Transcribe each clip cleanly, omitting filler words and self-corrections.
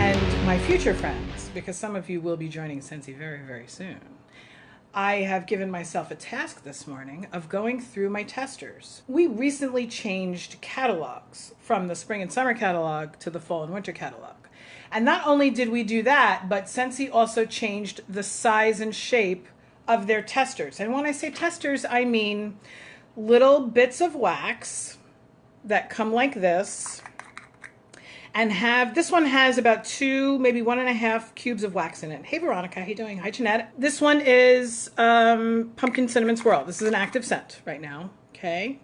and my future friends, because some of you will be joining Scentsy very, very soon, I have given myself a task this morning of going through my testers. We recently changed catalogs from the spring and summer catalog to the fall and winter catalog. And not only did we do that, but Scentsy also changed the size and shape of their testers. And when I say testers, I mean little bits of wax that come like this and have, this one has about 2, maybe 1.5 cubes of wax in it. Hey Veronica, how you doing? Hi Jeanette. This one is Pumpkin Cinnamon Swirl. This is an active scent right now, okay?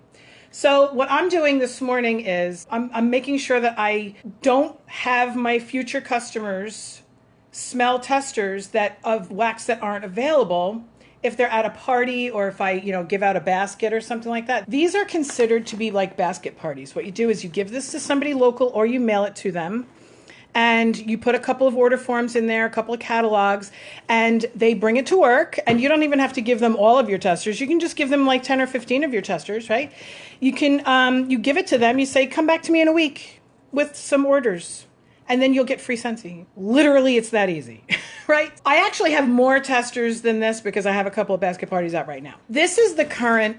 So what I'm doing this morning is I'm making sure that I don't have my future customers smell testers of wax that aren't available if they're at a party or if I, give out a basket or something like that. These are considered to be like basket parties. What you do is you give this to somebody local or you mail it to them. And you put a couple of order forms in there, a couple of catalogs, and they bring it to work. And you don't even have to give them all of your testers. You can just give them like 10 or 15 of your testers, right? You can, you give it to them. You say, come back to me in a week with some orders. And then you'll get free Scentsy. Literally, it's that easy, right? I actually have more testers than this because I have a couple of basket parties out right now. This is the current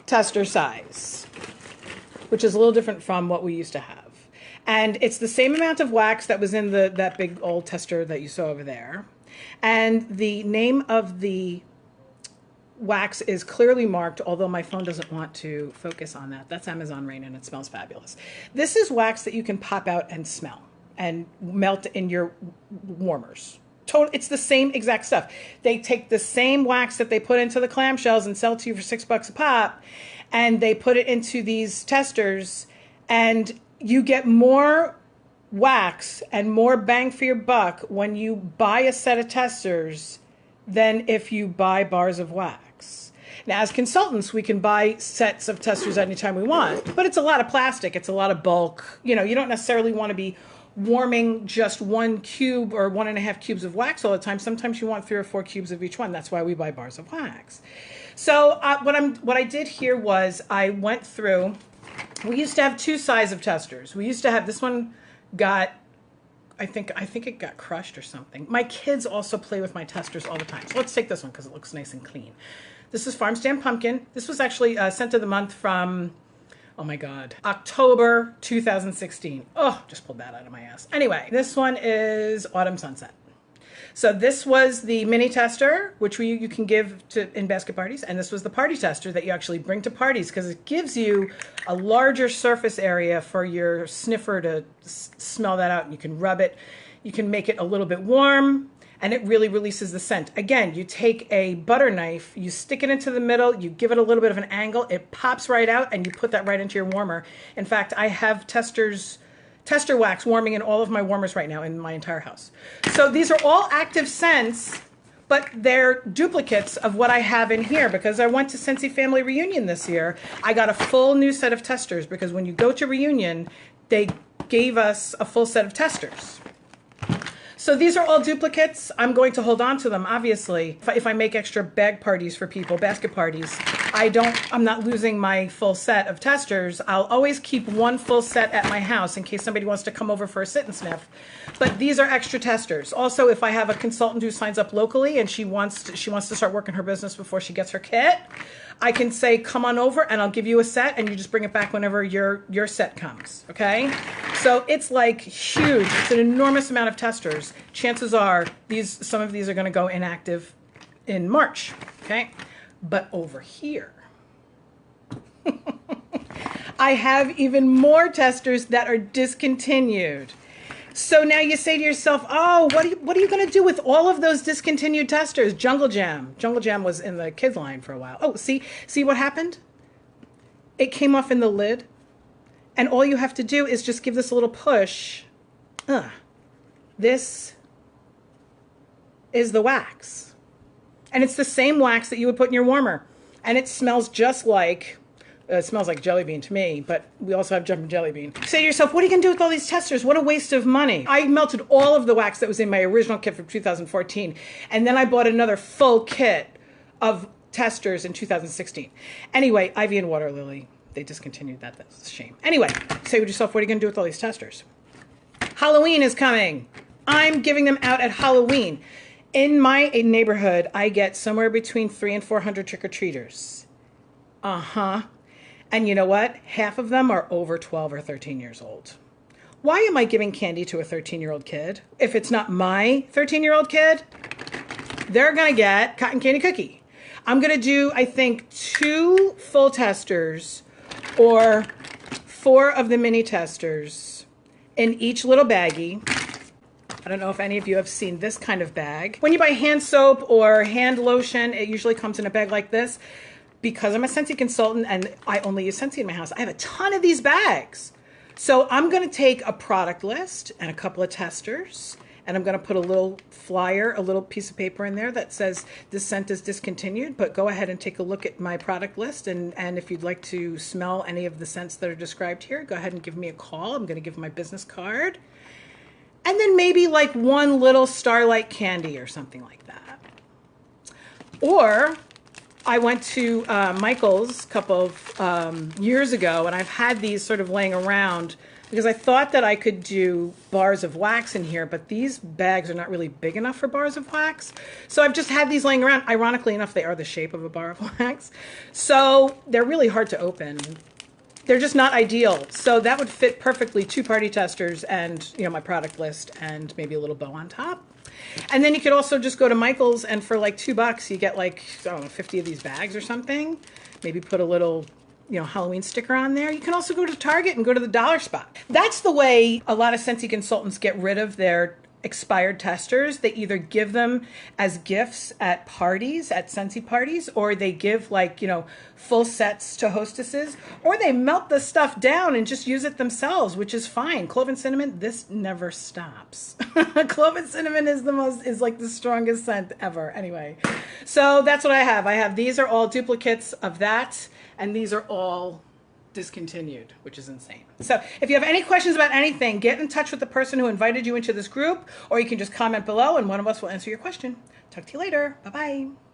tester size, which is a little different from what we used to have. And it's the same amount of wax that was in that big old tester that you saw over there. And the name of the wax is clearly marked, although my phone doesn't want to focus on that. That's Amazon Rain and it smells fabulous. This is wax that you can pop out and smell and melt in your warmers. It's the same exact stuff. They take the same wax that they put into the clamshells and sell it to you for $6 a pop, and they put it into these testers, and you get more wax and more bang for your buck when you buy a set of testers than if you buy bars of wax. Now, as consultants, we can buy sets of testers anytime we want, but it's a lot of plastic. It's a lot of bulk. You don't necessarily want to be warming just 1 cube or 1.5 cubes of wax all the time. Sometimes you want 3 or 4 cubes of each one. That's why we buy bars of wax. So what I did here was I went through. We used to have 2 sizes of testers. We used to have, this one got, I think it got crushed or something. My kids also play with my testers all the time. So let's take this one because it looks nice and clean. This is Farm Stand Pumpkin. This was actually scent of the month from, oh my God, October 2016. Oh, just pulled that out of my ass. Anyway, this one is Autumn Sunset. So this was the mini tester, which you can give in basket parties, and this was the party tester that you actually bring to parties because it gives you a larger surface area for your sniffer to smell that out, and you can rub it. You can make it a little bit warm, and it really releases the scent. Again, you take a butter knife, you stick it into the middle, you give it a little bit of an angle, it pops right out, and you put that right into your warmer. In fact, I have tester wax warming in all of my warmers right now in my entire house. So these are all active scents, but they're duplicates of what I have in here because I went to Scentsy Family Reunion this year. I got a full new set of testers because when you go to Reunion, they gave us a full set of testers. So these are all duplicates. I'm going to hold on to them, obviously. If I make extra bag parties for people, basket parties, I'm not losing my full set of testers. I'll always keep 1 full set at my house in case somebody wants to come over for a sit and sniff. But these are extra testers. Also, if I have a consultant who signs up locally and she wants to start working her business before she gets her kit, I can say, come on over and I'll give you a set and you just bring it back whenever your set comes, okay? So it's like huge. It's an enormous amount of testers. Chances are some of these are gonna go inactive in March, okay? But over here, I have even more testers that are discontinued. So now you say to yourself, oh, what are you going to do with all of those discontinued testers? Jungle Jam. Jungle Jam was in the kids line for a while. Oh, see what happened? It came off in the lid. And all you have to do is just give this a little push. This is the wax. And it's the same wax that you would put in your warmer. And it smells just like, it smells like jelly bean to me, but we also have jumping jelly bean. Say to yourself, what are you going to do with all these testers? What a waste of money. I melted all of the wax that was in my original kit from 2014. And then I bought another full kit of testers in 2016. Anyway, Ivy and Water Lily, they discontinued that. That's a shame. Anyway, say to yourself, what are you going to do with all these testers? Halloween is coming. I'm giving them out at Halloween. In my neighborhood, I get somewhere between 300 and 400 trick-or-treaters. And you know what? Half of them are over 12 or 13 years old. Why am I giving candy to a 13-year-old kid? If it's not my 13-year-old kid, they're going to get cotton candy cookie. I'm going to do, I think, 2 full testers or 4 of the mini testers in each little baggie. I don't know if any of you have seen this kind of bag. When you buy hand soap or hand lotion, it usually comes in a bag like this. Because I'm a Scentsy consultant and I only use Scentsy in my house, I have a ton of these bags. So I'm going to take a product list and a couple of testers, and I'm going to put a little flyer, a little piece of paper in there that says this scent is discontinued, but go ahead and take a look at my product list. And if you'd like to smell any of the scents that are described here, go ahead and give me a call. I'm going to give my business card. And then maybe like 1 little Starlight candy or something like that. Or I went to Michael's a couple of years ago, and I've had these sort of laying around because I thought that I could do bars of wax in here, but these bags are not really big enough for bars of wax. So I've just had these laying around. Ironically enough, they are the shape of a bar of wax. So they're really hard to open. They're just not ideal. So that would fit perfectly 2 party testers and, you know, my product list and maybe a little bow on top. And then you could also just go to Michael's, and for like $2, you get like, I don't know, 50 of these bags or something. Maybe put a little, you know, Halloween sticker on there. You can also go to Target and go to the dollar spot. That's the way a lot of Scentsy consultants get rid of their expired testers. They either give them as gifts at parties, at Scentsy parties, or they give like, you know, full sets to hostesses, or they melt the stuff down and just use it themselves, which is fine. Clove and cinnamon, this never stops. Clove and cinnamon is like the strongest scent ever. Anyway, so that's what I have. These are all duplicates of that, and these are all discontinued, which is insane. So if you have any questions about anything, get in touch with the person who invited you into this group, or you can just comment below and one of us will answer your question. Talk to you later. Bye-bye.